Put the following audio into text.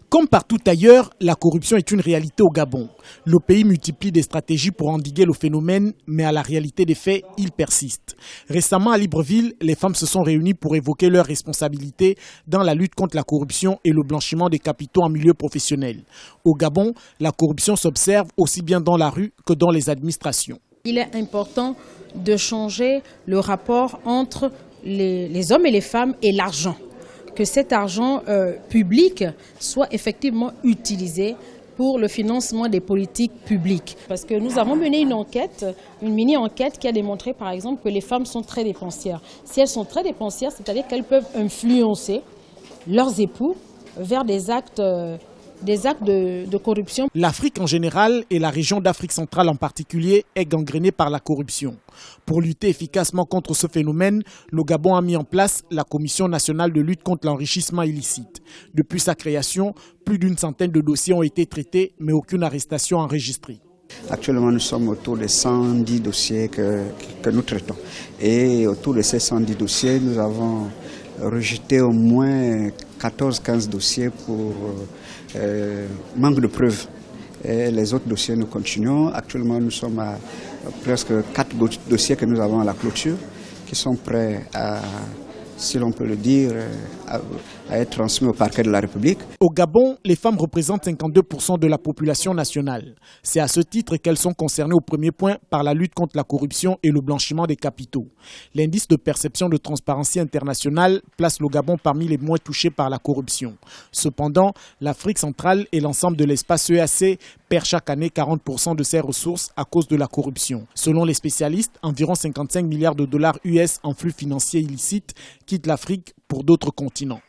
Comme partout ailleurs, la corruption est une réalité au Gabon. Le pays multiplie des stratégies pour endiguer le phénomène, mais à la réalité des faits, il persiste. Récemment à Libreville, les femmes se sont réunies pour évoquer leurs responsabilités dans la lutte contre la corruption et le blanchiment des capitaux en milieu professionnel. Au Gabon, la corruption s'observe aussi bien dans la rue que dans les administrations. Il est important de changer le rapport entre les hommes et les femmes et l'argent. Que cet argent public soit effectivement utilisé pour le financement des politiques publiques. Parce que nous avons mené une enquête, une mini-enquête qui a démontré par exemple que les femmes sont très dépensières. Si elles sont très dépensières, c'est-à-dire qu'elles peuvent influencer leurs époux vers des actes de corruption. L'Afrique en général et la région d'Afrique centrale en particulier est gangrénée par la corruption. Pour lutter efficacement contre ce phénomène, le Gabon a mis en place la Commission nationale de lutte contre l'enrichissement illicite. Depuis sa création, plus d'une centaine de dossiers ont été traités, mais aucune arrestation enregistrée. Actuellement, nous sommes autour de 110 dossiers que nous traitons. Et autour de ces 110 dossiers, nous avons rejeté au moins 14-15 dossiers pour manque de preuves. Et les autres dossiers, nous continuons. Actuellement, nous sommes à presque 4 dossiers que nous avons à la clôture, qui sont prêts à, si l'on peut le dire, à être transmis au parquet de la République. Au Gabon, les femmes représentent 52% de la population nationale. C'est à ce titre qu'elles sont concernées au premier point par la lutte contre la corruption et le blanchiment des capitaux. L'indice de perception de Transparency International place le Gabon parmi les moins touchés par la corruption. Cependant, l'Afrique centrale et l'ensemble de l'espace EAC perd chaque année 40% de ses ressources à cause de la corruption. Selon les spécialistes, environ 55 milliards de dollars US en flux financiers illicites quittent l'Afrique pour d'autres continents.